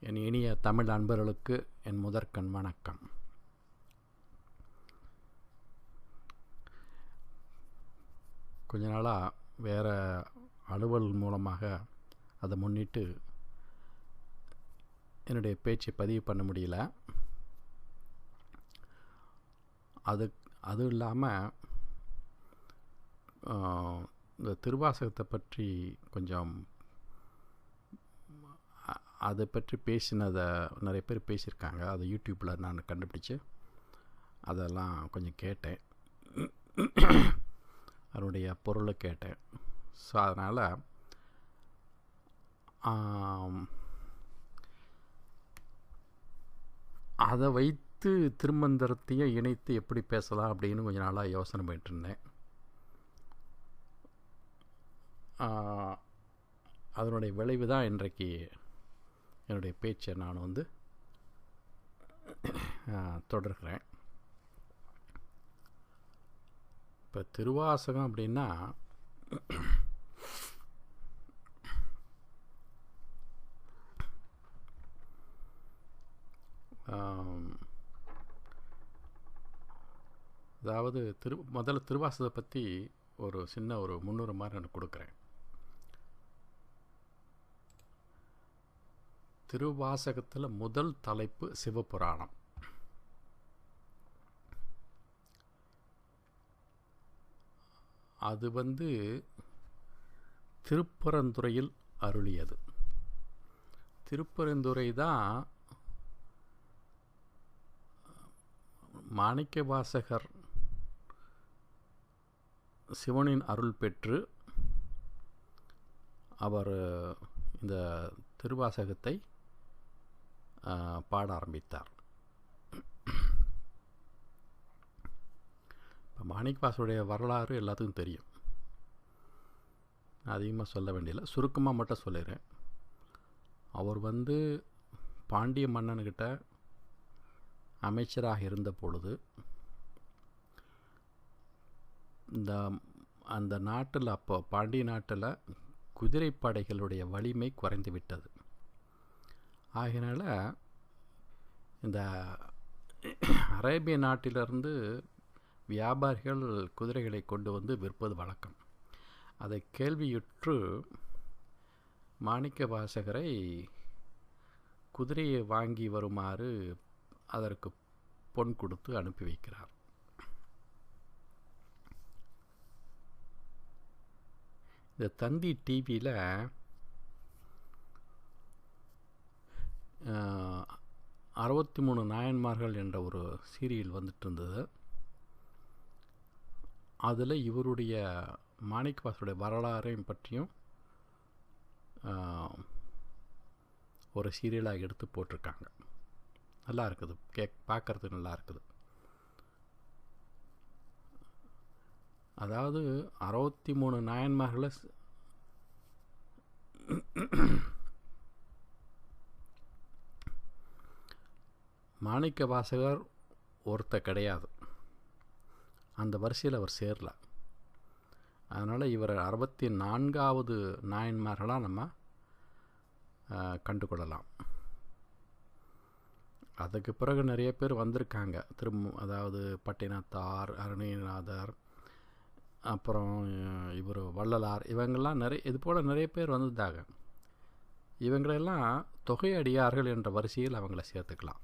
என் இனிய தமிழ் அன்பர்களுக்கு என் முதற்கண் வணக்கம். கொஞ்ச நாளாக வேறு அலுவல் மூலமாக அதை முன்னிட்டு என்னுடைய பேச்சை பதிவு பண்ண முடியல. அதுவும் இல்லாமல் இந்த திருவாசகத்தை பற்றி கொஞ்சம் அதை பற்றி பேசினதை நிறைய பேர் பேசியிருக்காங்க. அதை யூடியூப்பில் நான் கண்டுபிடிச்சி அதெல்லாம் கொஞ்சம் கேட்டேன், அதனுடைய பொருளை கேட்டேன். ஸோ அதனால் அதை வைத்து திருமந்திரத்தையும் இணைத்து எப்படி பேசலாம் அப்படின்னு கொஞ்ச நாளாக யோசனை பண்ணிட்டு இருந்தேன். அதனுடைய விளைவு தான் இன்றைக்கு என்னுடைய பேச்சை நான் தொடர்கிறேன். இப்போ திருவாசகம் அப்படின்னா அதாவது முதல்ல திருவாசகத்தை பற்றி ஒரு சின்ன முன்னுரை மாதிரி நான் கொடுக்குறேன். திருவாசகத்தில் முதல் தலைப்பு சிவபுராணம். அது திருப்பரந்துறையில் அருளியது. திருப்பரந்துறை தான் மாணிக்கவாசகர் சிவனின் அருள் பெற்று அவர் இந்த திருவாசகத்தை பாட ஆரம்பித்தார். இப்போ மாணிக்கவாசருடைய வரலாறு எல்லாத்துக்கும் தெரியும், அதிகமாக சொல்ல வேண்டியதில்லை, சுருக்கமாக மட்டும் சொல்லிடுறேன். அவர் பாண்டிய மன்னன்கிட்ட அமைச்சராக இருந்த பொழுது அந்த நாட்டில், அப்போ பாண்டிய நாட்டில் குதிரைப்படைகளுடைய வலிமை குறைந்து விட்டது. ஆகையினால இந்த அரேபிய நாட்டிலிருந்து வியாபாரிகள் குதிரைகளை கொண்டு விற்பது வழக்கம். அதை கேள்வியுற்று மாணிக்கவாசகரை குதிரையை வாங்கி வருமாறு அதற்கு பொன் கொடுத்து அனுப்பி வைக்கிறார். இந்த தந்தி டிவியில் 63 நாயன்மார்கள் என்ற ஒரு சீரியல் வந்துட்டு இருந்தது. அதில் இவருடைய மாணிக்கவாசருடைய வரலாறையும் பற்றியும் ஒரு சீரியலாக எடுத்து போட்டிருக்காங்க. நல்லா இருக்குது, பார்க்குறதுக்கு நல்லா இருக்குது. அதாவது 63 நாயன்மார்களை மாணிக்கவாசகர் கிடையாது, அந்த வரிசையில் அவர் சேரல. அதனால் இவர் 64வது நாயன்மார்களாக நம்ம கண்டுகொள்ளலாம். அதுக்கு பிறகு நிறைய பேர் வந்திருக்காங்க. அதாவது பட்டினத்தார், அருணகிரிநாதர், அப்புறம் இவர் வள்ளலார், இவங்கெல்லாம் இது போல் நிறைய பேர் வந்திருந்தாங்க. இவங்களெல்லாம் தொகை அடியார்கள் என்ற வரிசையில் அவங்கள சேர்த்துக்கலாம்.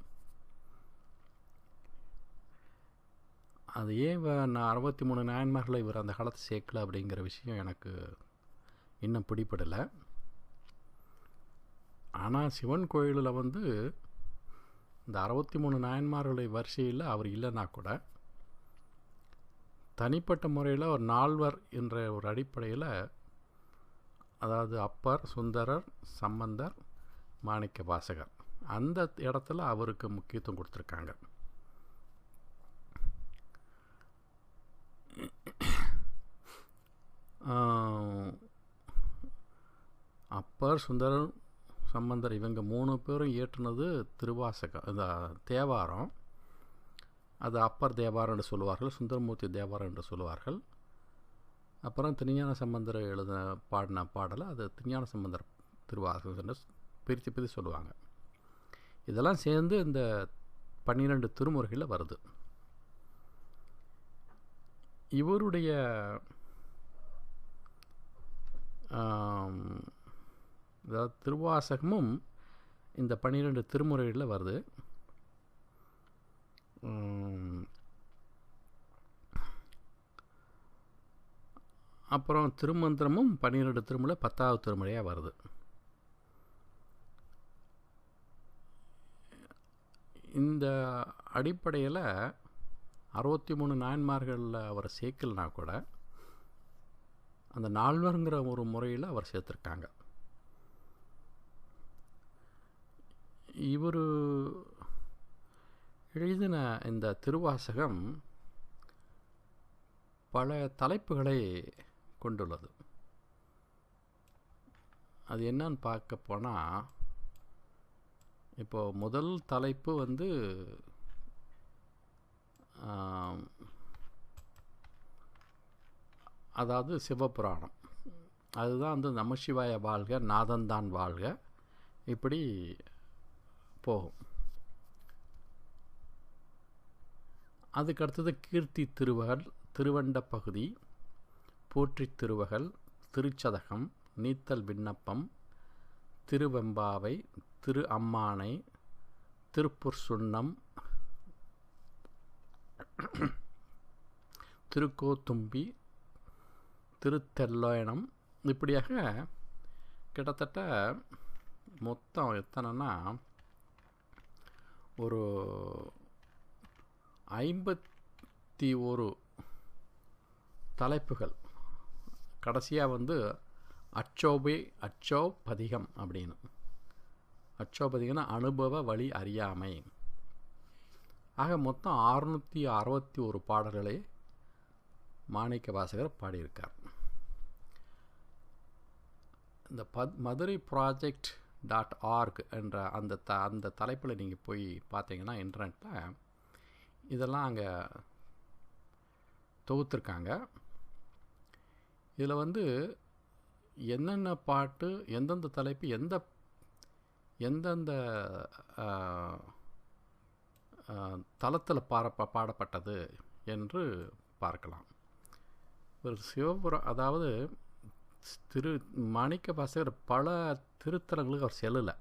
அது ஏன் நான் 63 நாயன்மார்களை இவர் அந்த காலத்தை சேர்க்கல அப்படிங்கிற விஷயம் எனக்கு இன்னும் பிடிப்படலை. ஆனால் சிவன் கோயிலில் இந்த 63 நாயன்மார்களை வரிசையில் அவர் இல்லைன்னா கூட தனிப்பட்ட முறையில் ஒரு 4வர் என்ற ஒரு அடிப்படையில், அதாவது அப்பர், சுந்தரர், சம்பந்தர், மாணிக்கவாசகர், அந்த இடத்துல அவருக்கு முக்கியத்துவம் கொடுத்துருக்காங்க. அப்பர், சுந்தரர், சம்பந்தர் இவங்க 3 பேரும் இயற்றுனது திருவாசகம், இந்த தேவாரம். அது அப்பர் தேவாரம் என்று சொல்லுவார்கள், சுந்தரமூர்த்தி தேவாரம் என்று சொல்லுவார்கள். அப்புறம் திருஞான சம்பந்தர் பாடின பாடலை அது திருஞான சம்பந்தர் திருவாசகம் என்று பிரித்து சொல்லுவாங்க. இதெல்லாம் சேர்ந்து இந்த 12 திருமுறைகளில் வருது. இவருடைய அதாவது திருவாசகமும் இந்த 12 திருமுறைகளில் வருது. அப்புறம் திருமந்திரமும் 12 திருமுறை 10வது திருமுறையாக வருது. இந்த அடிப்படையில் 63 நாயன்மார்களில் அவர் சேர்க்கலனா கூட அந்த நால்வருங்கிற ஒரு முறையில் அவர் சேர்த்துருக்காங்க. இவர் எழுதின இந்த திருவாசகம் பல தலைப்புகளை கொண்டுள்ளது. அது என்னன்னு பார்க்க போனால், இப்போது முதல் தலைப்பு வந்து அதாவது சிவபுராணம். அதுதான் வந்து நமசிவாய வாழ்க, நாதன்தான் வாழ்க, இப்படி போகும். அதுக்கடுத்தது கீர்த்தி திருவகல், திருவண்ட பகுதி, போற்றி திருவகல், திருச்சதகம், நீத்தல் விண்ணப்பம், திருவெம்பாவை, திரு அம்மானை, திருப்புர் சுண்ணம், திருக்கோத்தும்பி, திருத்தெல்லோயனம், இப்படியாக கிட்டத்தட்ட மொத்தம் எத்தனைன்னா ஒரு 51 தலைப்புகள். கடைசியாக வந்து அச்சோபதிகம் அப்படின்னு. அச்சோபதிகம்னா அனுபவ வழி அறியாமை. ஆக மொத்தம் 661 பாடல்களை மாணிக்க வாசகர் பாடியிருக்கார். இந்த மதுரை ப்ராஜெக்ட் .org என்ற அந்த தலைப்பில் நீங்கள் போய் பார்த்தீங்கன்னா இன்டர்நெட்டில் இதெல்லாம் அங்கே தொகுத்துருக்காங்க. இதில் வந்து என்னென்ன பாட்டு, எந்தெந்த தலைப்பு, எந்தெந்த தளத்தில் பாடப்பட்டது என்று பார்க்கலாம். ஒரு அதாவது மாணிக்க வாசகர் பல திருத்தலங்களுக்கு அவர் செல்லலை.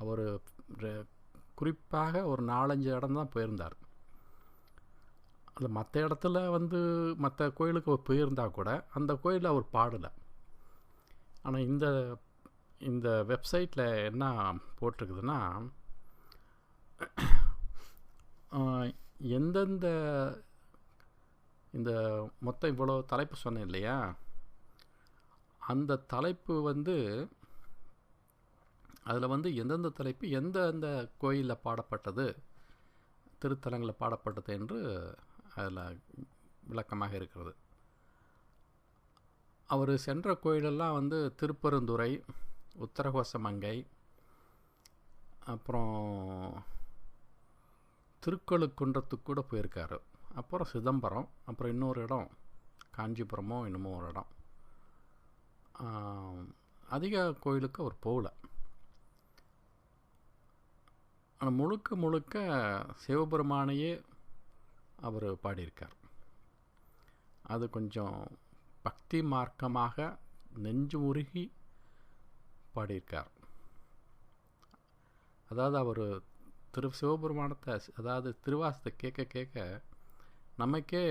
அவர் குறிப்பாக ஒரு 4-5 இடம் தான் போயிருந்தார். அது மற்ற இடத்துல வந்து மற்ற கோயிலுக்கு அவர் போயிருந்தால் கூட அந்த கோயிலில் அவர் பாடலை. ஆனால் இந்த வெப்சைட்டில் என்ன போட்டிருக்குதுன்னா, எந்தெந்த இந்த மொத்தம் இவ்வளோ தலைப்பு சொன்னேன் இல்லையா, அந்த தலைப்பு வந்து அதில் வந்து எந்தெந்த தலைப்பு எந்தெந்த கோயிலில் பாடப்பட்டது, திருத்தலங்களில் பாடப்பட்டது என்று அதில் விளக்கமாக இருக்கிறது. அவர் சென்ற கோயிலெல்லாம் வந்து திருப்பெருந்துறை, உத்தரகோசமங்கை, அப்புறம் திருக்கழுக்குன்றத்துக்கு கூட போயிருக்காரு. அப்புறம் சிதம்பரம், அப்புறம் இன்னொரு இடம் காஞ்சிபுரமோ இன்னமோ ஒரு இடம். அதிக கோயிலுக்கு அவர் போகல. ஆனால் முழுக்க சிவபெருமானையே அவர் பாடியிருக்கார். அது கொஞ்சம் பக்தி மார்க்கமாக நெஞ்சு உருகி பாடியிருக்கார். அதாவது அவர் சிவபெருமானத்தை, அதாவது திருவாசத்தை கேட்க கேட்க நமக்கே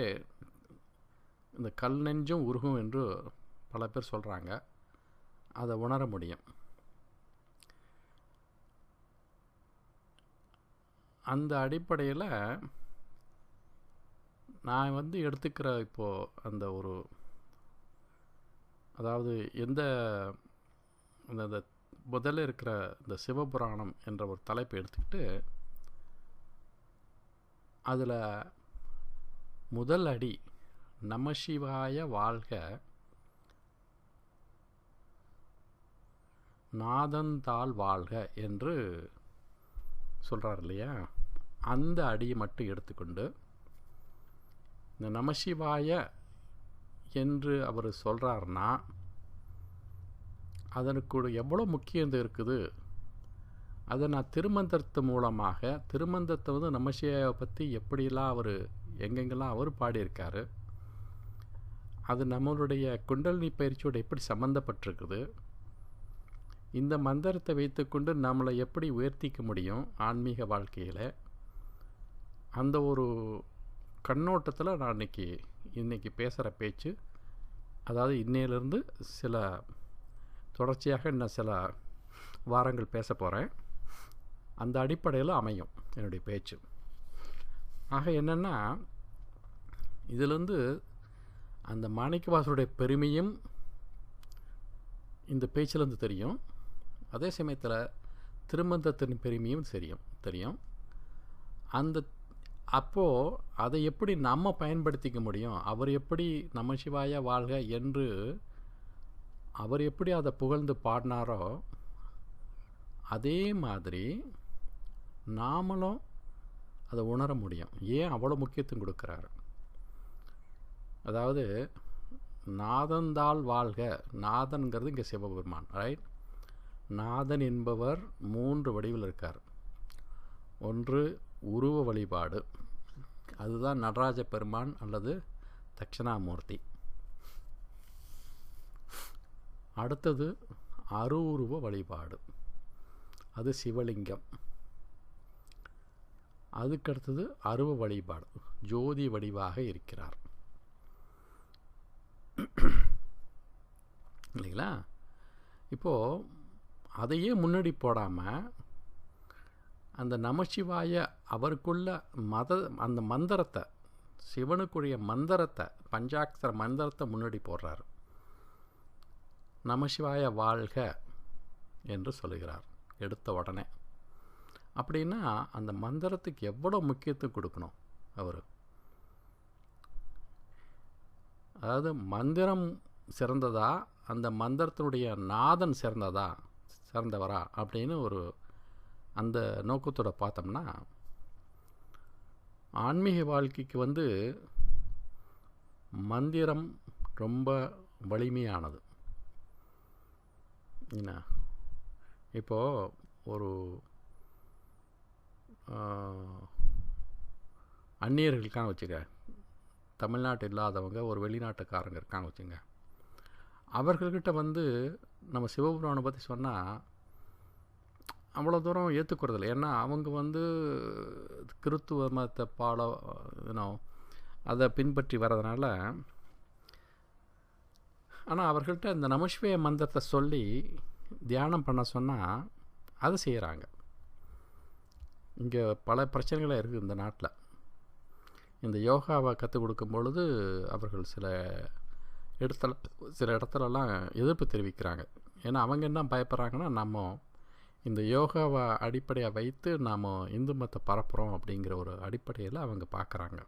இந்த கல் நெஞ்சும் உருகும் என்று பல பேர் சொல்கிறாங்க. அதை உணர முடியும். அந்த அடிப்படையில் நான் வந்து எடுத்துக்கிற இப்போது அந்த ஒரு, அதாவது எந்த அந்த முதல்ல இருக்கிற இந்த சிவபுராணம் என்ற ஒரு தலைப்பை எடுத்துக்கிட்டு அதில் முதல் அடி நமசிவாய வாழ்க, நாதந்தாள் வாழ்க என்று சொல்கிறார் இல்லையா, அந்த அடியை மட்டும் எடுத்துக்கொண்டு இந்த நமசிவாய என்று அவர் சொல்கிறாருன்னா அதற்கு எவ்வளோ முக்கியம் இருக்குது அதை நான் திருமந்திரத்து மூலமாக திருமந்திரத்தை வந்து நமசிவாயை பற்றி எப்படிலாம் அவர் எங்கெங்கெல்லாம் அவர் பாடியிருக்காரு, அது நம்மளுடைய குண்டலினி பயிற்சியோடு எப்படி சம்மந்தப்பட்டிருக்குது, இந்த மந்திரத்தை வைத்துக்கொண்டு நம்மளை எப்படி உயர்த்திக்க முடியும் ஆன்மீக வாழ்க்கையில், அந்த ஒரு கண்ணோட்டத்தில் நான் இன்றைக்கி பேசுகிற பேச்சு, அதாவது இன்னையிலேருந்து சில தொடர்ச்சியாக இன்னும் சில வாரங்கள் பேச போகிறேன், அந்த அடிப்படையில் அமையும் என்னுடைய பேச்சு. ஆக என்னென்னா, இதிலேருந்து அந்த மாணிக்கவாசருடைய பெருமையும் இந்த பேச்சிலேருந்து தெரியும், அதே சமயத்தில் திருமந்திரத்தின் பெருமையும் தெரியும். அப்போது அதை எப்படி நம்ம பயன்படுத்திக்க முடியும், அவர் எப்படி நமசிவாய வாழ்க என்று அவர் எப்படி அதை புகழ்ந்து பாடினாரோ அதே மாதிரி நாமளும் அதை உணர முடியும். ஏன் அவ்வளோ முக்கியத்துவம் கொடுக்குறாரு, அதாவது நாதந்தாள் வாழ்க, நாதன்கிறது இங்கே சிவபெருமான், ரைட்? நாதன் என்பவர் 3 வடிவில் இருக்கார். ஒன்று உருவ வழிபாடு, அதுதான் நடராஜ பெருமான் அல்லது தட்சிணாமூர்த்தி. அடுத்தது அருவுருவ வழிபாடு, அது சிவலிங்கம். அதுக்கடுத்தது அருவ வழிபாடு, ஜோதி வடிவாக இருக்கிறார், இல்லைங்களா? இப்போது அதையே முன்னாடி போடாமல் அந்த நமசிவாய அவருக்குள்ள அந்த மந்திரத்தை, சிவனுக்குரிய மந்திரத்தை, பஞ்சாட்சர மந்திரத்தை முன்னாடி போடுறார். நமசிவாய வாழ்க என்று சொல்லுகிறார் எடுத்த உடனே. அப்படின்னா அந்த மந்திரத்துக்கு எவ்வளோ முக்கியத்துவம் கொடுக்கணும் அவர். அதாவது மந்திரம் சிறந்ததா, அந்த மந்திரத்தினுடைய நாதன் சிறந்தவரா அப்படின்னு ஒரு அந்த நோக்கத்தோடு பார்த்தோம்னா, ஆன்மீக வாழ்க்கைக்கு வந்து மந்திரம் ரொம்ப வலிமையானது. என்ன, இப்போது ஒரு அந்நியர்களுக்கான வச்சுக்க, தமிழ்நாட்டு இல்லாதவங்க ஒரு வெளிநாட்டுக்காரங்க இருக்காங்க வச்சுங்க, அவர்கள்கிட்ட வந்து நம்ம சிவபெருமானை பற்றி சொன்னால் அவ்வளோ தூரம் ஏற்றுக்கிறதில்ல. ஏன்னா அவங்க வந்து கிறித்துவ மதத்தை அதை பின்பற்றி வர்றதுனால. ஆனால் அவர்கள்ட்ட இந்த நமசிவாய மந்திரத்தை சொல்லி தியானம் பண்ண சொன்னால் அதை செய்கிறாங்க. இங்கே பல பிரச்சனைகளே இருக்குது இந்த நாட்டில். இந்த யோகாவை கற்றுக் கொடுக்கும் பொழுது அவர்கள் சில இடத்துலலாம் எதிர்ப்பு தெரிவிக்கிறாங்க. ஏன்னா அவங்க என்ன பயப்படுறாங்கன்னா, நம்ம இந்த யோகாவை அடிப்படையாக வைத்து நாம் இந்து மதத்தை பரப்புகிறோம் அப்படிங்கிற ஒரு அடிப்படையில் அவங்க பார்க்குறாங்க.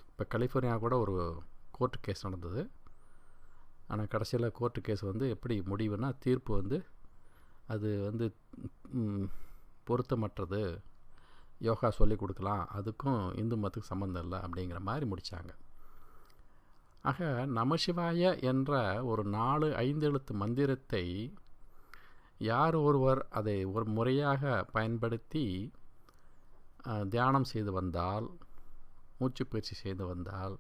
இப்போ கலிஃபோர்னியா கூட ஒரு கோர்ட்டு கேஸ் நடந்தது. ஆனால் கடைசியில் கோர்ட்டு கேஸ் வந்து எப்படி முடிவுனா, தீர்ப்பு வந்து அது வந்து பொருத்தமற்றது, யோகா சொல்லிக் கொடுக்கலாம், அதுக்கும் இந்து மதத்துக்கு சம்மந்தம் இல்லை அப்படிங்கிற மாதிரி முடித்தாங்க. ஆக நமசிவாய என்ற ஒரு 4-5 எழுத்து மந்திரத்தை யார் ஒருவர் அதை ஒரு முறையாக பயன்படுத்தி தியானம் செய்து வந்தால், மூச்சு பயிற்சி செய்து வந்தால்,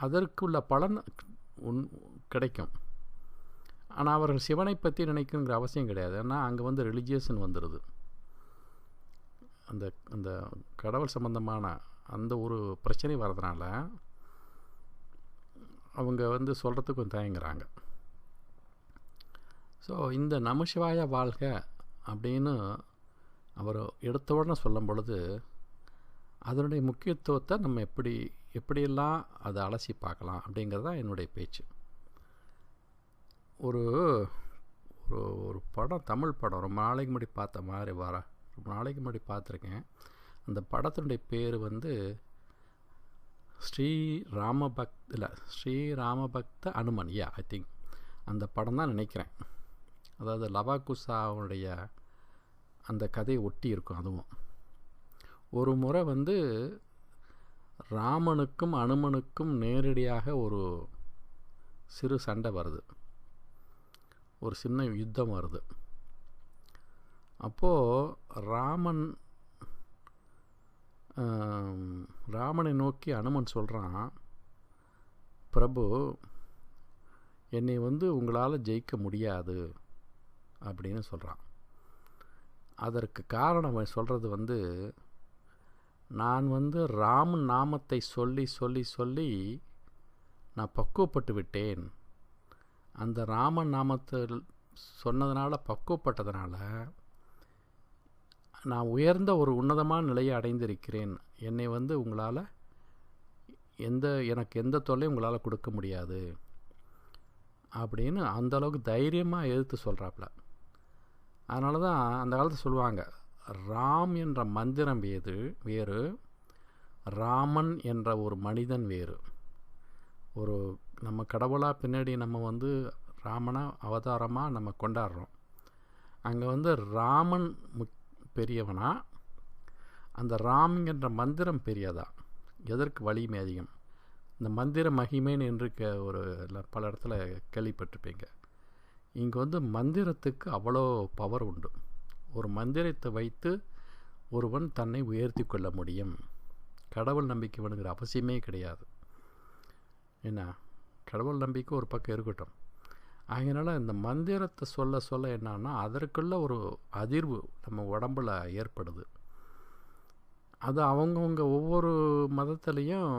அதற்குள்ள பலன் கிடைக்கும். ஆனால் அவர்கள் சிவனை பற்றி நினைக்கணுங்கிற அவசியம் கிடையாது. ஏன்னா அங்கே வந்து ரிலிஜியஸ்ன்னு வந்துடுது. அந்த கடவுள் சம்பந்தமான அந்த ஒரு பிரச்சனை வர்றதுனால அவங்க வந்து சொல்கிறதுக்கு தயங்குறாங்க. ஸோ இந்த நமசிவாய வாழ்க அப்படின்னு அவர் எடுத்த உடனே சொல்லும் பொழுது அதனுடைய முக்கியத்துவத்தை நம்ம எப்படியெல்லாம் அதை அலசி பார்க்கலாம் அப்படிங்கிறது தான் என்னுடைய பேச்சு. ஒரு ஒரு படம், தமிழ் படம், ரொம்ப நாளைக்கு முன்னாடி பார்த்த மாதிரி ரொம்ப நாளைக்கு முன்னாடி பார்த்துருக்கேன். அந்த படத்தினுடைய பேர் வந்து ஸ்ரீராமபக்த அனுமன், ஐ திங்க் அந்த படம் தான் நினைக்கிறேன். அதாவது லவாகுசாவுடைய அந்த கதையை ஒட்டி இருக்கும். அதுவும் ஒரு முறை வந்து ராமனுக்கும் அனுமனுக்கும் நேரடியாக ஒரு சிறு சண்டை வருது, ஒரு சின்ன யுத்தம் வருது. அப்போது ராமனை நோக்கி அனுமன் சொல்கிறான், பிரபு, என்னை உங்களால் ஜெயிக்க முடியாது அப்படின்னு சொல்கிறான். அதற்கு காரணம் சொல்கிறது நான் ராமன் நாமத்தை சொல்லி சொல்லி சொல்லி நான் பக்குவப்பட்டு விட்டேன். அந்த ராமன் நாமத்தில் சொன்னதுனால, பக்குவப்பட்டதுனால நான் உயர்ந்த ஒரு உன்னதமான நிலையை அடைந்திருக்கிறேன். என்னை உங்களால் எனக்கு எந்த தொல்லையும் உங்களால் கொடுக்க முடியாது அப்படின்னு அந்தளவுக்கு தைரியமாக எதிர்த்து சொல்கிறாப்புல. அதனால தான் அந்த காலத்தில் சொல்லுவாங்க, ராம் என்ற மந்திரம் வேறு, ராமன் என்ற ஒரு மனிதன் வேறு. ஒரு நம்ம கடவுளாக பின்னாடி நம்ம ராமனா அவதாரமாக நம்ம கொண்டாடுறோம். அங்கே ராமன் பெரியவனா, அந்த ராம் என்ற மந்திரம் பெரியதா, எதற்கு வலிமை அதிகம்? இந்த மந்திர மகிமைன்னு என்று ஒரு பல இடத்துல கேள்விப்பட்டிருப்பீங்க. இங்கே மந்திரத்துக்கு அவ்வளோ பவர் உண்டு. ஒரு மந்திரத்தை வைத்து ஒருவன் தன்னை உயர்த்தி கொள்ள முடியும். கடவுள் நம்பிக்கை வேணுங்கிற அவசியமே கிடையாது. என்ன, கடவுள் நம்பிக்கை ஒரு பக்கம் இருக்கட்டும். அதனால் இந்த மந்திரத்தை சொல்ல சொல்ல என்னன்னா, அதற்குள்ள ஒரு அதிர்வு நம்ம உடம்பில் ஏற்படுது. அது அவங்கவுங்க ஒவ்வொரு மதத்துலேயும்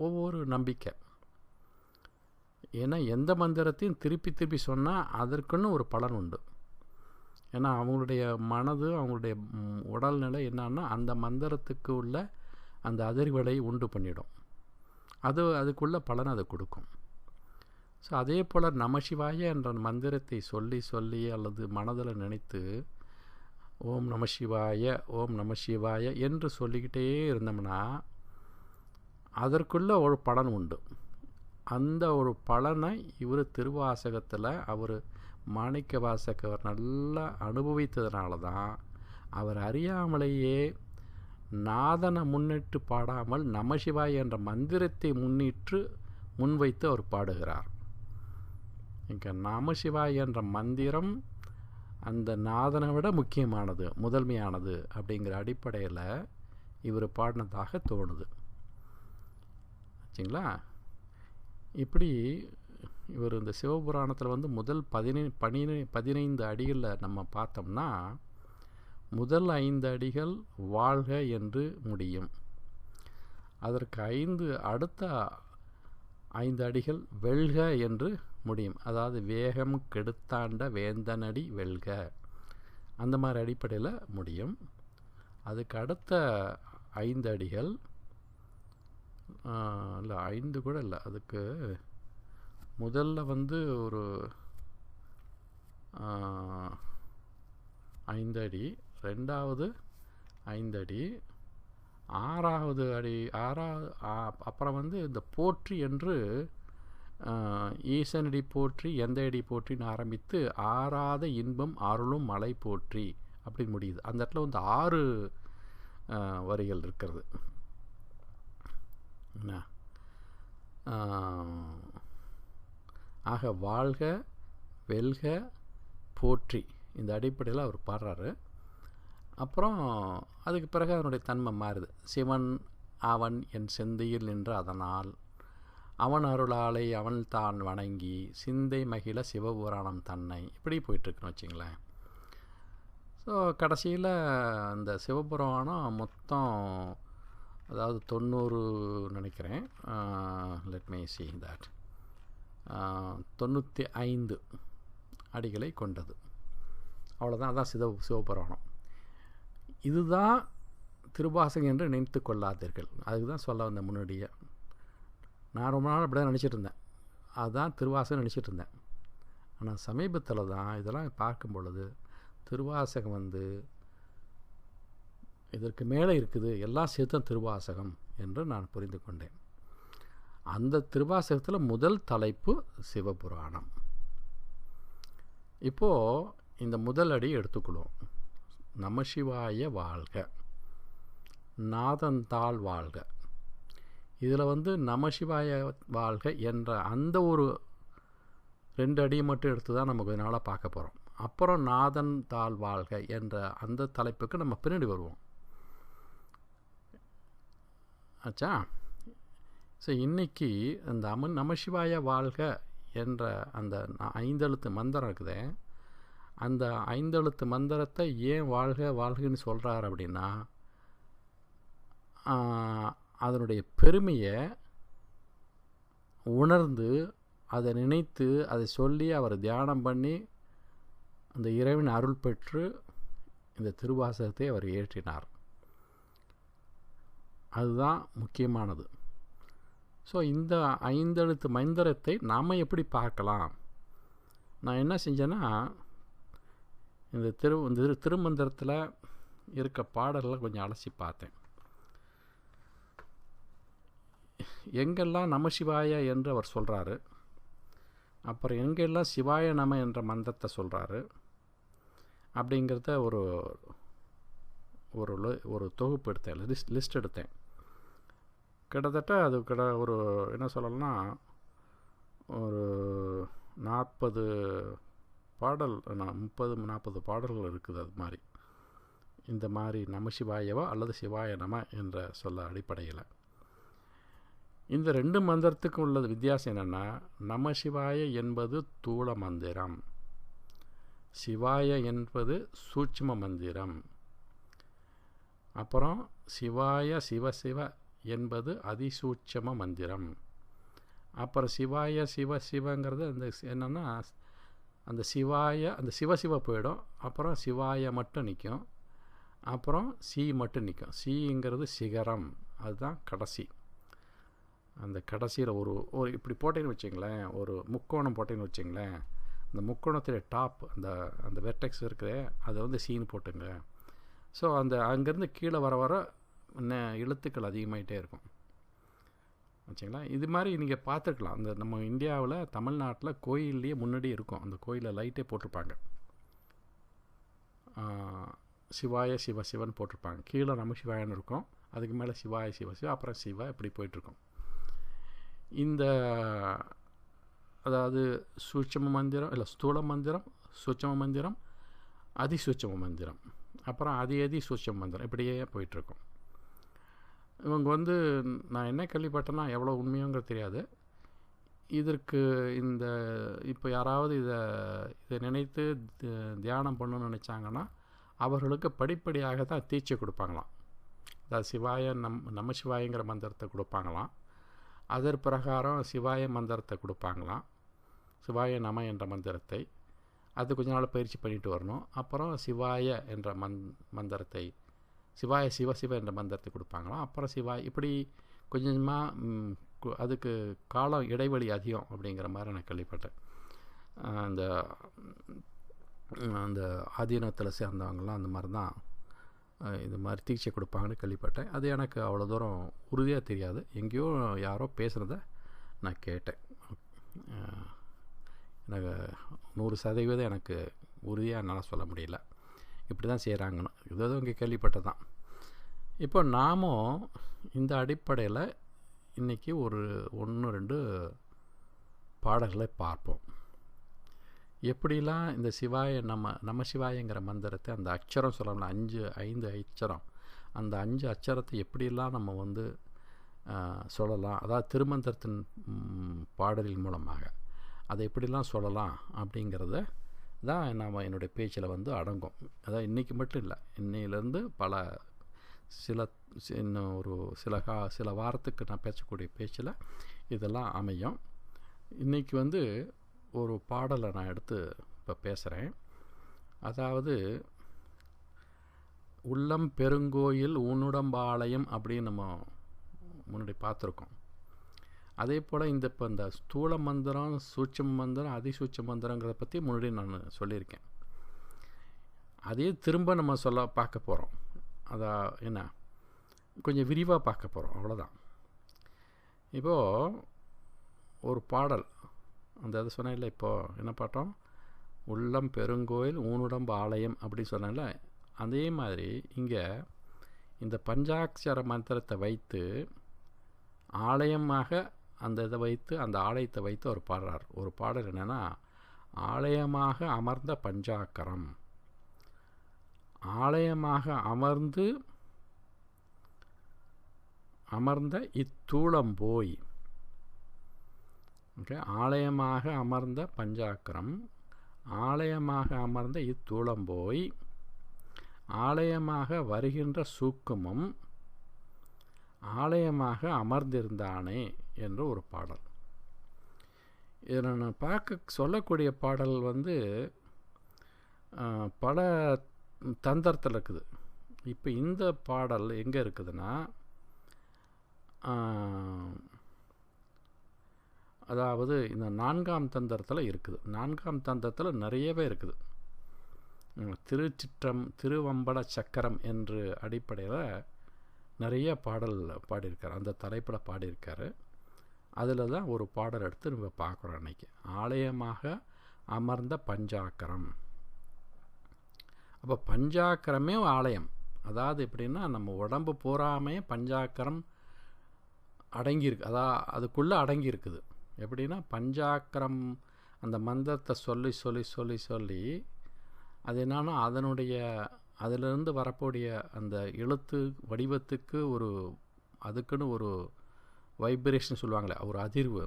ஒவ்வொரு நம்பிக்கை. ஏன்னா எந்த மந்திரத்தையும் திருப்பி திருப்பி சொன்னால் அதற்குன்னு ஒரு பலன் உண்டு. ஏன்னா அவங்களுடைய மனது, அவங்களுடைய உடல்நிலை என்னன்னா அந்த மந்திரத்துக்கு உள்ள அந்த அதிர்வலை உண்டு பண்ணிடும். அதுக்குள்ள பலன் அது கொடுக்கும். ஸோ அதே போல் நமசிவாய என்ற மந்திரத்தை சொல்லி சொல்லி அல்லது மனதில் நினைத்து ஓம் நமசிவாய ஓம் நமசிவாய என்று சொல்லிக்கிட்டே இருந்தோம்னா அதற்குள்ள ஒரு பலன் உண்டு. அந்த ஒரு பலனை இவர் திருவாசகத்தில் அவர் மாணிக்க வாசகர் நல்லா அனுபவித்ததுனால தான் அவர் அறியாமலேயே நாதனை முன்னிட்டு பாடாமல் நமசிவாய என்ற மந்திரத்தை முன்வைத்து அவர் பாடுகிறார். இங்கே நமசிவாய என்ற மந்திரம் அந்த நாதனை விட முக்கியமானது, முதன்மையானது அப்படிங்கிற அடிப்படையில் இவர் பாடினதாக தோணுது. ஆச்சுங்களா? இப்படி இவர் இந்த சிவபுராணத்தில் முதல் 15 அடிகளில் நம்ம பார்த்தோம்னா, முதல் 5 அடிகள் வாழ்க என்று முடியும். அதற்கு அடுத்த 5 அடிகள் வெல்க என்று முடியும். அதாவது வேகம் கெடுத்தாண்ட வேந்தனடி வெல்க, அந்த மாதிரி அடிப்படையில் முடியும். அதுக்கு அடுத்த 5 அடிகள் இல்லை 5 கூட இல்லை, அதுக்கு முதல்ல ஒரு 5 அடி, ரெண்டாவது 5 அடி, 6வது அடி, அப்புறம் இந்த போற்றி என்று ஈசனடி போற்றி எந்த அடி போற்றின்னு ஆரம்பித்து ஆறாத இன்பம் அருளும் மலை போற்றி அப்படின்னு முடியுது. அந்த இடத்துல 6 வரிகள் இருக்கிறது. ஆக வாழ்க வெல்க போற்றி இந்த அடிப்படையில் அவர் பாடுறாரு. அப்புறம் அதுக்கு பிறகு அவனுடைய தன்மை மாறுது. சிவன் அவன் என் செந்தியில் நின்று அதனால் அவன் அருளாலை அவன் தான் வணங்கி சிந்தை மகிழ சிவபுராணம் தன்னை, இப்படி போயிட்டுருக்குன்னு வச்சிங்களேன். ஸோ கடைசியில் இந்த சிவபுராணம் மொத்தம் அதாவது 90 நினைக்கிறேன், லெட் மீ see that 95 அடிகளை கொண்டது. அவ்வளோதான். அதான் சிவபுராணம். இதுதான் திருவாசகம் என்று நினைத்து கொள்ளாதீர்கள். அதுக்கு தான் சொல்ல வந்த முன்னாடியே. நான் ரொம்ப நாள் அப்படி தான் நினச்சிட்டு இருந்தேன். அதுதான் திருவாசகம் நினச்சிட்டு இருந்தேன். ஆனால் சமீபத்தில் தான் இதெல்லாம் பார்க்கும் பொழுது திருவாசகம் இதற்கு மேலே இருக்குது, எல்லாம் சேர்த்து திருவாசகம் என்று நான் புரிந்து கொண்டேன். அந்த திருவாசகத்தில் முதல் தலைப்பு சிவபுராணம். இப்போது இந்த முதல் அடி எடுத்துக்கொள்வோம். நமசிவாய வாழ்க, நாதந்தாள் வாழ்க. இதில் நமசிவாய வாழ்க என்ற அந்த ஒரு 2 அடியை மட்டும் எடுத்து தான் நம்ம கொஞ்ச நாளாக பார்க்க போகிறோம். அப்புறம் நாதன் தாழ் வாழ்க என்ற அந்த தலைப்புக்கு நம்ம பின்னாடி வருவோம். ஆச்சா? ஸோ இன்றைக்கி அந்த நமசிவாய வாழ்க என்ற அந்த 5 எழுத்து மந்திரம் இருக்குதே, அந்த 5 எழுத்து மந்திரத்தை ஏன் வாழ்க வாழ்கன்னு சொல்கிறார் அப்படின்னா, அதனுடைய பெருமையை உணர்ந்து அதை நினைத்து அதை சொல்லி அவர் தியானம் பண்ணி அந்த இறைவன் அருள் பெற்று இந்த திருவாசகத்தை அவர் இயற்றினார். அதுதான் முக்கியமானது. ஸோ இந்த 5 எழுத்து மந்திரத்தை நாம் எப்படி பார்க்கலாம்? நான் என்ன செஞ்சேன்னா, இந்த திருமந்திரத்தில் இருக்க பாடல்களை கொஞ்சம் அலசி பார்த்தேன். எங்கெல்லாம் நமசிவாய என்று அவர் சொல்கிறாரு, அப்புறம் எங்கெல்லாம் சிவாய நம என்ற மந்திரத்தை சொல்கிறாரு அப்படிங்கிறத ஒரு தொகுப்பு எடுத்தேன், லிஸ்ட் எடுத்தேன். கிட்டத்தட்ட அது ஒரு என்ன சொல்லணும்னா ஒரு 40 பாடல் 30-40 பாடல்கள் இருக்குது. அது மாதிரி இந்த மாதிரி நமசிவாயவா அல்லது சிவாய நம என்ற சொல்ல அடிப்படையில் இந்த 2 மந்திரத்துக்கும் உள்ளது வித்தியாசம் என்னென்னா, நமசிவாய என்பது தூள மந்திரம், சிவாய என்பது சூட்சும மந்திரம். அப்புறம் சிவாய சிவசிவ என்பது அதிசூட்சம மந்திரம். அப்புறம் சிவாய சிவசிவங்கிறது அந்த என்னென்னா, அந்த சிவாய அந்த சிவசிவ போயிடும், அப்புறம் சிவாய மட்டும் நிற்கும், அப்புறம் சி மட்டும் நிற்கும். சிங்கிறது சிகரம், அதுதான் கடைசி. அந்த கடைசியில் ஒரு இப்படி போட்டேன்னு வச்சிங்களேன், ஒரு முக்கோணம் போட்டேன்னு வச்சிங்களேன், அந்த முக்கோணத்துடைய டாப் அந்த வெர்டெக்ஸ் இருக்குது, அதை வந்து சீன் போட்டுங்க. ஸோ அங்கேருந்து கீழே வர எழுத்துக்கள் அதிகமாகிட்டே இருக்கும் வச்சிங்களா. இது மாதிரி நீங்கள் பார்த்துருக்கலாம். அந்த நம்ம இந்தியாவில் தமிழ்நாட்டில் கோயில்லையே முன்னாடி இருக்கும், அந்த கோயிலில் லைட்டே போட்டிருப்பாங்க, சிவாய சிவசிவன் போட்டிருப்பாங்க. கீழே நமசிவாயன்னு இருக்கும், அதுக்கு மேலே சிவாய சிவசிவ, அப்புறம் சிவா, இப்படி போயிட்டுருக்கும். இந்த அதாவது சூட்சம மந்திரம் இல்லை ஸ்தூல மந்திரம், சூட்சம மந்திரம், அதிசூட்சம மந்திரம், அப்புறம் அதி சூட்சம மந்திரம், இப்படியே போயிட்டுருக்கும். இவங்க வந்து நான் என்ன கேள்விப்பட்டேன்னா, எவ்வளோ உண்மையோங்கிறது தெரியாது. இதற்கு இப்போ யாராவது இதை நினைத்து தியானம் பண்ணணும்னு நினச்சாங்கன்னா அவர்களுக்கு படிப்படியாக தான் தீட்சை கொடுப்பாங்களாம். அதாவது சிவாய நமசிவாயங்கிற மந்திரத்தை கொடுப்பாங்களாம், அதர் பிரகாரம் சிவாய மந்திரத்தை கொடுப்பாங்களாம், சிவாய நம என்ற மந்திரத்தை. அது கொஞ்ச நாள் பயிற்சி பண்ணிட்டு வரணும். அப்புறம் சிவாய என்ற மந்திரத்தை, சிவாய சிவசிவ என்ற மந்திரத்தை கொடுப்பாங்களாம். அப்புறம் சிவாய், இப்படி கொஞ்சமாக அதுக்கு காலம் இடைவெளி அதிகம் அப்படிங்கிற மாதிரி நான் கேள்விப்பட்டேன். அந்த ஆதீனத்தில் சேர்ந்தவங்களாம் அந்த மாதிரி தான் இது மாதிரி தீட்சை கொடுப்பாங்கன்னு கேள்விப்பட்டேன். அது எனக்கு அவ்வளோ தூரம் உறுதியாக தெரியாது, எங்கேயோ யாரோ பேசுகிறத நான் கேட்டேன். எனக்கு 100% எனக்கு உறுதியாக என்னால் சொல்ல முடியல, இப்படி தான் செய்கிறாங்கன்னு. இதுவும் இங்கே கேள்விப்பட்டதான். இப்போ நாமும் இந்த அடிப்படையில் இன்றைக்கி ஒரு 1-2 பாடல்களை பார்ப்போம். எப்படிலாம் இந்த சிவாய நமசிவாயங்கிற மந்திரத்தை, அந்த அக்ஷரம் சொல்லலாம், 5 அக்ஷரம், அந்த 5 அக்ஷரத்தை எப்படிலாம் நம்ம வந்து சொல்லலாம், அதாவது திருமந்திரத்தின் பாடலின் மூலமாக அதை எப்படிலாம் சொல்லலாம் அப்படிங்கிறத தான் நாம் என்னுடைய பேச்சில் வந்து அடங்கும். அதாவது இன்றைக்கி மட்டும் இல்லை, இன்னையிலேருந்து இன்னும் ஒரு சில வாரத்துக்கு நான் பேசக்கூடிய பேச்சில் இதெல்லாம் அமையும். இன்றைக்கி வந்து ஒரு பாடலை நான் எடுத்து இப்போ பேசுகிறேன். அதாவது உள்ளம் பெருங்கோயில் ஊனுடம்பாளையம் அப்படின்னு நம்ம முன்னாடி பார்த்துருக்கோம். அதே போல் இப்போ இந்த ஸ்தூல மந்திரம், சூட்சம மந்திரம், அதிசூட்ச மந்திரங்கிறத பற்றி முன்னாடி நான் சொல்லியிருக்கேன். அதே திரும்ப நம்ம பார்க்க போகிறோம். என்ன கொஞ்சம் விரிவாக பார்க்க போகிறோம், அவ்வளோதான். இப்போது ஒரு பாடல், அந்த இது சொன்னேன்ல, இப்போது என்ன பாட்டோம், உள்ளம் பெருங்கோயில் ஊனுடம்பு ஆலயம் அப்படி சொன்னேன்ல, அதே மாதிரி இங்கே இந்த பஞ்சாட்சர மந்திரத்தை வைத்து ஆலயமாக அந்த இதை வைத்து, அந்த ஆலயத்தை வைத்து அவர் பாடுறார். ஒரு பாடல் என்னென்னா, ஆலயமாக அமர்ந்த பஞ்சாக்கரம், ஆலயமாக அமர்ந்த இத்தூளம்போய். ஓகே, ஆலயமாக அமர்ந்த பஞ்சாக்கரம், ஆலயமாக அமர்ந்த இத்தூளம்போய், ஆலயமாக வருகின்ற சூக்குமம், ஆலயமாக அமர்ந்திருந்தானே என்று ஒரு பாடல். இதில் நான் சொல்லக்கூடிய பாடல் பல தந்திரத்தில் இருக்குது. இப்போ இந்த பாடல் எங்கே இருக்குதுன்னா, அதாவது இந்த 4ஆம் தந்திரத்தில் இருக்குது. 4ஆம் தந்திரத்தில் நிறையவே இருக்குது. திருவம்பட சக்கரம் என்று அடிப்படையில் நிறைய பாடல் பாடியிருக்கார், அந்த தலைப்பில் பாடியிருக்காரு. அதில் தான் ஒரு பாடல் எடுத்து நம்ம பார்க்குறோம் அன்றைக்கி. ஆலயமாக அமர்ந்த பஞ்சாக்கரம். அப்போ பஞ்சாக்கரமே ஆலயம். அதாவது எப்படின்னா, நம்ம உடம்பு பூராமே பஞ்சாக்கரம் அடங்கியிருக்கு, அதுக்குள்ளே அடங்கியிருக்குது. எப்படின்னா, பஞ்சாக்கரம் அந்த மந்திரத்தை சொல்லி சொல்லி சொல்லி சொல்லி அது என்னன்னா, அதிலிருந்து வரக்கூடிய அந்த எழுத்து வடிவத்துக்கு அதுக்குன்னு ஒரு வைப்ரேஷன் சொல்லுவாங்களே, ஒரு அதிர்வு.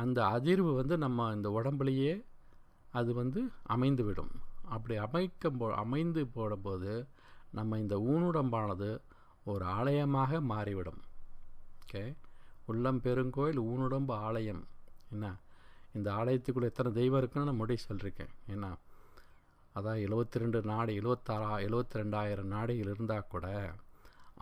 அந்த அதிர்வு நம்ம இந்த உடம்புலையே அது அமைந்துவிடும். அப்படி அமைந்து போடும்போது நம்ம இந்த ஊனுடம்பானது ஒரு ஆலயமாக மாறிவிடும். ஓகே, உள்ளம் பெருங்கோயில் ஊனுடம்பு ஆலயம். என்ன, இந்த ஆலயத்துக்குள்ளே எத்தனை தெய்வம் இருக்குன்னு நான் முடி சொல்லியிருக்கேன். ஏன்னா அதான் 72 நாடு, 72,000 நாடுகள் இருந்தால் கூட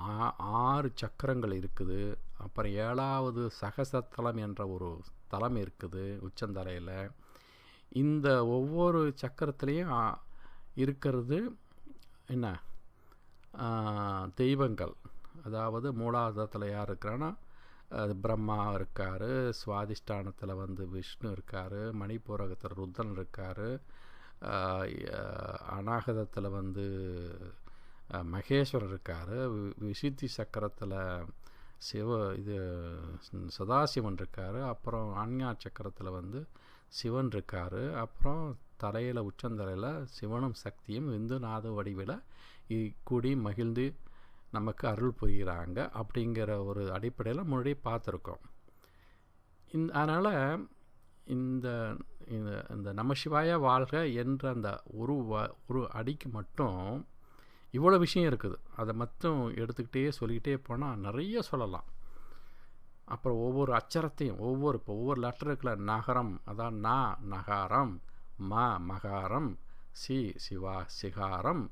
6 சக்கரங்கள் இருக்குது. அப்புறம் 7வது சகசத்தலம் என்ற ஒரு தலம் இருக்குது உச்சந்தலையில். இந்த ஒவ்வொரு சக்கரத்துலேயும் இருக்கிறது என்ன, தெய்வங்கள். அதாவது மூலாதாரத்தில் யார் இருக்கிறான்னா பிரம்மா இருக்கார், சுவாதிஷ்டானத்தில் விஷ்ணு இருக்கார், மணிப்பூரகத்தில் ருத்ரன் இருக்கார், அநாகதத்தில் மகேஸ்வரர் இருக்கார், விசுத்தி சக்கரத்தில் சதாசிவன் இருக்கார், அப்புறம் ஆஞ்ஞா சக்கரத்தில் சிவன் இருக்கார், அப்புறம் தலையில் உச்சந்தலையில் சிவனும் சக்தியும் விந்துநாத வடிவில் கூடி மகிழ்ந்து நமக்கு அருள் புரிகிறாங்க. அப்படிங்கிற ஒரு அடிப்படையில் முன்னாடி பார்த்துருக்கோம். அதனால் இந்த நமசிவாய வாழ்க என்ற அந்த ஒரு அடிக்கு மட்டும் இவ்வளோ விஷயம் இருக்குது. அதை மட்டும் எடுத்துக்கிட்டே சொல்லிக்கிட்டே போனால் நிறைய சொல்லலாம். அப்புறம் ஒவ்வொரு அச்சரத்தையும் ஒவ்வொரு லெட்டர் இருக்குல்ல, நகரம், அதான் நகாரம், மகாரம், சிவா சிகாரம்,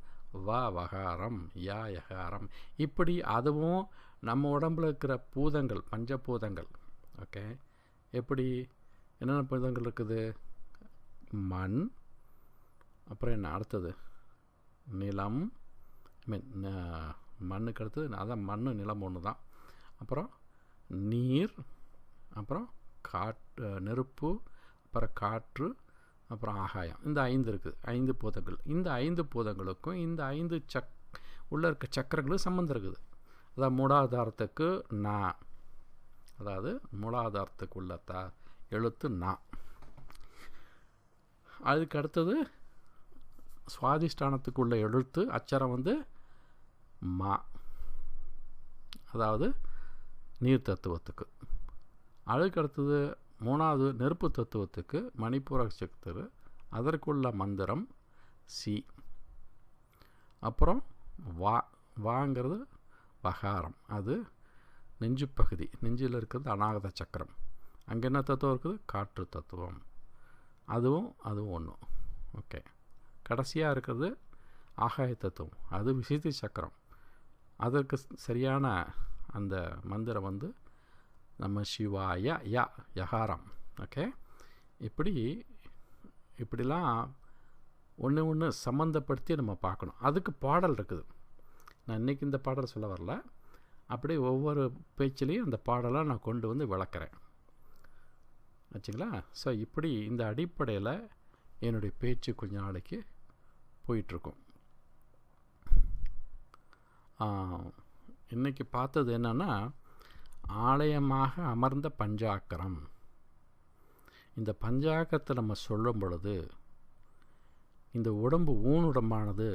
வகாரம், யகாரம், இப்படி அதுவும் நம்ம உடம்பில் இருக்கிற பூதங்கள், பஞ்சபூதங்கள். ஓகே, எப்படி என்னென்ன பூதங்கள் இருக்குது? மண், அப்புறம் என்ன அடுத்தது நிலம், மண்ணுக்கு அடுத்தது அதான் மண் நிலம் ஒன்று தான். அப்புறம் நீர், அப்புறம் நெருப்பு, அப்புறம் காற்று, அப்புறம் ஆகாயம். இந்த 5 இருக்குது, 5 பூதங்கள். இந்த 5 பூதங்களுக்கும் இந்த 5 உள்ள இருக்க சக்கரங்களுக்கு சம்மந்தம் இருக்குது. அதாவது மூலாதாரத்துக்கு அதாவது மூலாதாரத்துக்கு உள்ள எழுத்து நா. அதுக்கு அடுத்தது சுவாதிஷ்டானத்துக்கு உள்ள எழுத்து அச்சரம் மா, அதாவது நீர் தத்துவத்துக்கு. அதுக்கு அடுத்தது 3வது நெருப்பு தத்துவத்துக்கு மணிப்பூர சக்தி, அதற்குள்ள மந்திரம் சி. அப்புறம் வாங்கிறது வகாரம், அது நெஞ்சு பகுதி, நெஞ்சில் இருக்கிறது அநாகத சக்கரம். அங்கே என்ன தத்துவம் இருக்குது? காற்று தத்துவம். அதுவும் ஒன்று. ஓகே, கடைசியாக இருக்கிறது ஆகாய தத்துவம், அது விசுத்தி சக்கரம். அதற்கு சரியான அந்த மந்திரம் நம்ம சிவாய யகாரம். ஓகே, இப்படிலாம் ஒன்று சம்மந்தப்படுத்தி நம்ம பார்க்கணும். அதுக்கு பாடல் இருக்குது. நான் இன்றைக்கி இந்த பாடல் சொல்ல வரல, அப்படி ஒவ்வொரு பேச்சிலையும் அந்த பாடலை நான் கொண்டு விளக்குறேன். ஆச்சுங்களா? ஸோ இப்படி இந்த அடிப்படையில் என்னுடைய பேச்சு கொஞ்ச நாளைக்கு போயிட்டுருக்கும். இன்றைக்கி பார்த்தது என்னென்னா, ஆலயமாக அமர்ந்த பஞ்சாக்கரம். இந்த பஞ்சாக்கத்தை நம்ம சொல்லும் பொழுது இந்த உடம்பு ஊனுடம்பானது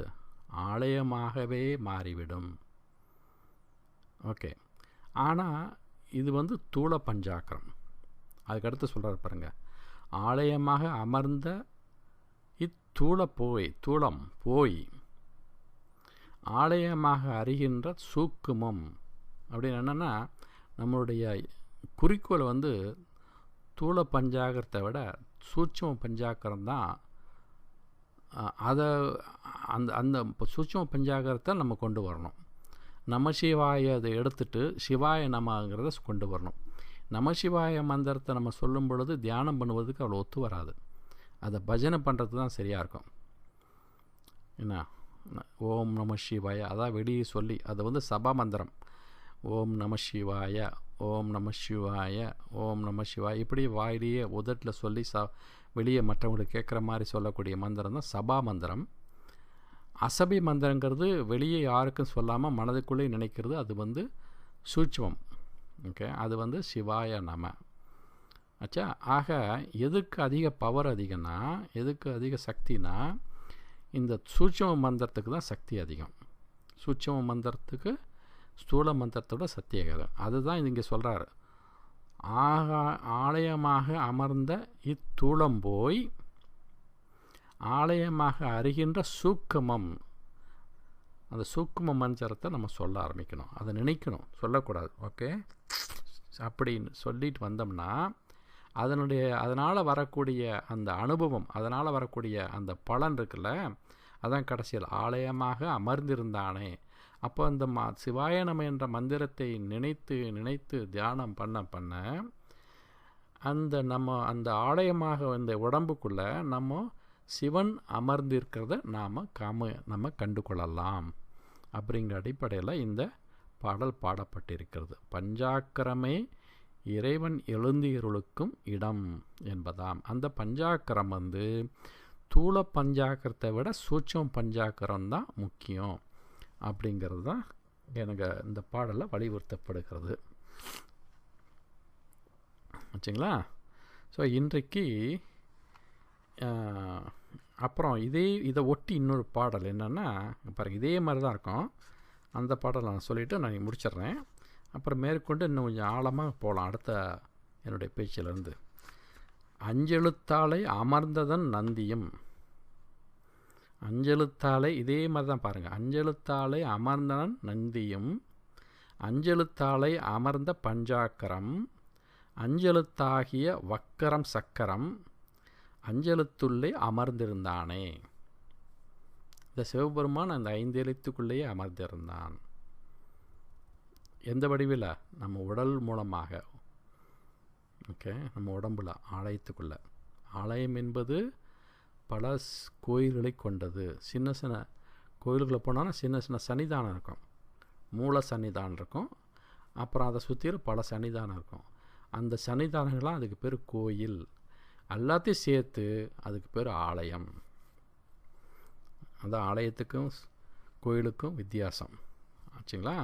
ஆலயமாகவே மாறிவிடும். ஓகே, ஆனால் இது வந்து தூள பஞ்சாக்கரம். அதுக்கடுத்து சொல்கிறார் பாருங்க, ஆலயமாக அமர்ந்த தூளம் போய் ஆலயமாக அறிகின்ற சூக்குமம் அப்படின்னு என்னென்னா, நம்மளுடைய குறிக்கோள் வந்து தூள பஞ்சாக்கரத்தை விட சூட்சும பஞ்சாக்கரம் தான். அதை அந்த சூட்சும பஞ்சாக்கரத்தை நம்ம கொண்டு வரணும். நமசிவாய அதை எடுத்துட்டு சிவாய நமங்கிறத கொண்டு வரணும். நமசிவாய மந்திரத்தை நம்ம சொல்லும் பொழுது தியானம் பண்ணுவதுக்கு அவ்வளோ ஒத்து வராது. அதை பஜனை பண்ணுறது தான் சரியாக இருக்கும். என்ன, ஓம் நம சிவாய அதான் வெளியே சொல்லி, அது வந்து சபா மந்திரம். ஓம் நம சிவாய, ஓம் நம சிவாய, ஓம் நம சிவாய, இப்படி வாயிலேயே உதட்டில் சொல்லி வெளியே மற்றவங்களுக்கு கேட்குற மாதிரி சொல்லக்கூடிய மந்திரம் தான் சபா மந்திரம். அசபி மந்திரங்கிறது வெளியே யாருக்கும் சொல்லாமல் மனதுக்குள்ளே நினைக்கிறது, அது வந்து சூட்சமம். ஓகே, அது வந்து சிவாய நம. ஆச்சா. ஆக எதுக்கு அதிக பவர் அதிகம்னா, எதுக்கு அதிக சக்தினா, இந்த சூட்சம மந்திரத்துக்கு தான் சக்தி அதிகம். சூட்சம மந்திரத்துக்கு ஸ்தூல மந்திரத்தோட சக்தி அதிகம். அதுதான் இது இங்கே சொல்கிறாரு. ஆலயமாக அமர்ந்த இத்தூளம் போய் ஆலயமாக அறிகின்ற சூக்குமம். அந்த சூக்கும மந்திரத்தை நம்ம சொல்ல ஆரம்பிக்கணும், அதை நினைக்கணும், சொல்லக்கூடாது. ஓகே, அப்படின்னு சொல்லிட்டு வந்தோம்னா அதனால் வரக்கூடிய அந்த அனுபவம், அதனால் வரக்கூடிய அந்த பலன் இருக்குல்ல, அதான் கடைசியில் ஆலயமாக அமர்ந்திருந்தானே. அப்போ அந்த சிவாய நம என்ற மந்திரத்தை நினைத்து நினைத்து தியானம் பண்ண அந்த ஆலயமாக இந்த உடம்புக்குள்ளே நம்ம சிவன் அமர்ந்திருக்கிறத நம்ம கண்டு கொள்ளலாம். அப்படிங்கிற அடிப்படையில் இந்த பாடல் பாடப்பட்டிருக்கிறது. பஞ்சாக்கரமே இறைவன் எழுந்தியருளுக்கும் இடம் என்பதாம். அந்த பஞ்சாக்கரம் வந்து தூள பஞ்சாக்கரத்தை விட சூட்சம பஞ்சாக்கரம் தான் முக்கியம் அப்படிங்கிறது தான் எனக்கு இந்த பாடலில் வலியுறுத்தப்படுகிறது. ஆச்சுங்களா? ஸோ இன்றைக்கு அப்புறம் இதை ஒட்டி இன்னொரு பாடல் என்னென்னா பாருங்கள், இதே மாதிரி தான் இருக்கும். அந்த பாடலை நான் சொல்லிவிட்டு நான் முடிச்சிடுறேன். அப்புறம் மேற்கொண்டு இன்னும் கொஞ்சம் ஆழமாக போகலாம் அடுத்த என்னுடைய பேச்சிலிருந்து. அஞ்செழுத்தாலை அமர்ந்ததன் நந்தியும். அஞ்செழுத்தாலை இதே மாதிரி தான் பாருங்கள். அஞ்செழுத்தாலை அமர்ந்ததன் நந்தியும், அஞ்செழுத்தாலை அமர்ந்த பஞ்சாக்கரம், அஞ்செழுத்தாகிய வக்கரம் சக்கரம், அஞ்செழுத்துள்ளே அமர்ந்திருந்தானே. இந்த சிவபெருமான் அந்த 5 எழுத்துக்குள்ளேயே அமர்ந்திருந்தான். எந்த வடிவில்? நம்ம உடல் மூலமாக. ஓகே, நம்ம உடம்புல ஆலயத்துக்குள்ளே. ஆலயம் என்பது பல கோயில்களை கொண்டது. சின்ன சின்ன கோயில்களை போனோன்னா சின்ன சின்ன சன்னிதானம் இருக்கும். மூல சன்னிதானம் இருக்கும், அப்புறம் அதை சுற்றிலும் பல சன்னிதானம் இருக்கும். அந்த சன்னிதானங்கள்லாம் அதுக்கு பேர் கோயில். எல்லாத்தையும் சேர்த்து அதுக்கு பேர் ஆலயம். அந்த ஆலயத்துக்கும் கோயிலுக்கும் வித்தியாசம். ஆச்சுங்களா?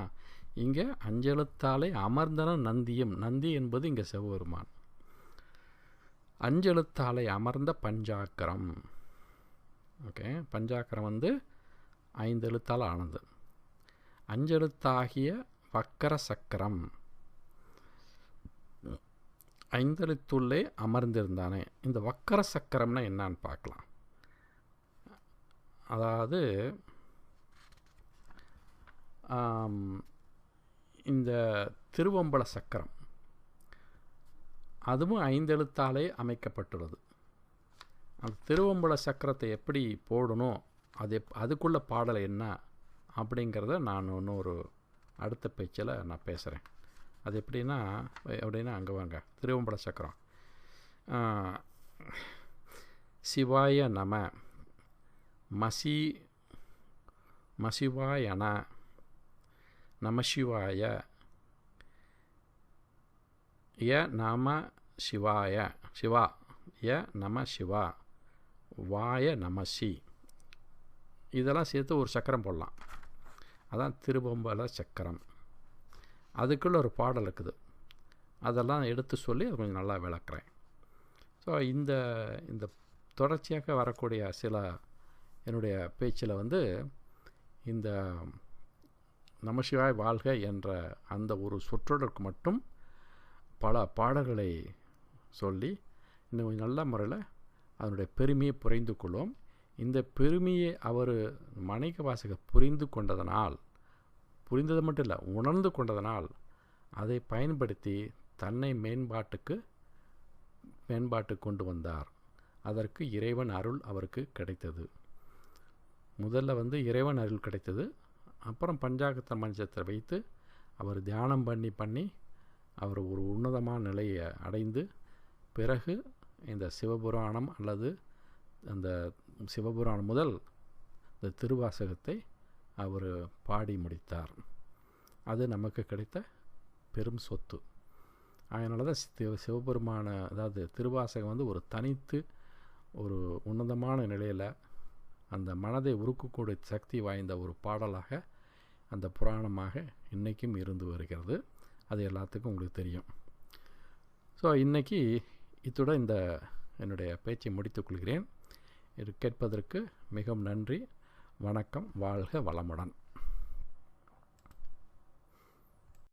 இங்கே அஞ்செழுத்தாலை அமர்ந்தன நந்தியும். நந்தி என்பது இங்கே சிவபெருமான். அஞ்செழுத்தாலை அமர்ந்த பஞ்சாக்கரம். ஓகே, பஞ்சாக்கரம் வந்து 5 எழுத்தால் ஆனது. அஞ்செழுத்தாகிய வக்கர சக்கரம், 5 எழுத்துள்ளே அமர்ந்திருந்தானே. இந்த வக்கர சக்கரம்னா என்னான்னு பார்க்கலாம். அதாவது இந்த திருவம்பல சக்கரம் அதுவும் 5 எழுத்தாலே அமைக்கப்பட்டுள்ளது. அந்த திருவம்பல சக்கரத்தை எப்படி போடணும், அதுக்குள்ள பாடல் என்ன அப்படிங்கிறத நான் இன்னொரு அடுத்த பேச்சில் நான் பேசுகிறேன். அது எப்படின்னா அங்கே வாங்க. திருவம்பல சக்கரம் சிவாய நம, மசிவாயன, நமசிவாய, ய நம சிவாய, சிவா ய நம சிவா, வாய நமசி, இதெல்லாம் சேர்த்து ஒரு சக்கரம் போடலாம். அதான் திருவம்பல சக்கரம். அதுக்குள்ள ஒரு பாடல் இருக்குது, அதெல்லாம் எடுத்து சொல்லி அது கொஞ்சம் நல்லா விளக்குறேன். ஸோ இந்த இந்த தொடர்ச்சியாக வரக்கூடிய சில என்னுடைய பேச்சில் இந்த நமசிவாய் வாழ்க என்ற அந்த ஒரு சொற்றொடருக்கு மட்டும் பல பாடல்களை சொல்லி இன்னும் கொஞ்சம் நல்ல முறையில் அதனுடைய பெருமையை புரிந்து கொள்வோம். இந்த பெருமையை அவர் மாணிக்க வாசகர் புரிந்து கொண்டதனால், புரிந்தது மட்டும் இல்லை, உணர்ந்து கொண்டதனால் அதை பயன்படுத்தி தன்னை மேம்பாட்டு கொண்டு வந்தார். அதற்கு இறைவன் அருள் அவருக்கு கிடைத்தது. முதல்ல இறைவன் அருள் கிடைத்தது. அப்புறம் பஞ்சாகத்த மஞ்சத்தை வைத்து அவர் தியானம் பண்ணி அவர் ஒரு உன்னதமான நிலையை அடைந்து பிறகு இந்த சிவபுராணம் அல்லது அந்த சிவபுராணம் முதல் இந்த திருவாசகத்தை அவர் பாடி முடித்தார். அது நமக்கு கிடைத்த பெரும் சொத்து. அதனால தான் சிவபெருமான அதாவது திருவாசகம் ஒரு தனித்து ஒரு உன்னதமான நிலையில் அந்த மனதை உருக்கக்கூடிய சக்தி வாய்ந்த ஒரு பாடலாக அந்த புராணமாக இன்றைக்கும் இருந்து வருகிறது. அது எல்லாத்துக்கும் உங்களுக்கு தெரியும். ஸோ இன்றைக்கி இத்துடன் இந்த என்னுடைய பேச்சை முடித்துக்கொள்கிறேன். இது கேட்பதற்கு மிகவும் நன்றி. வணக்கம். வாழ்க வளமுடன்.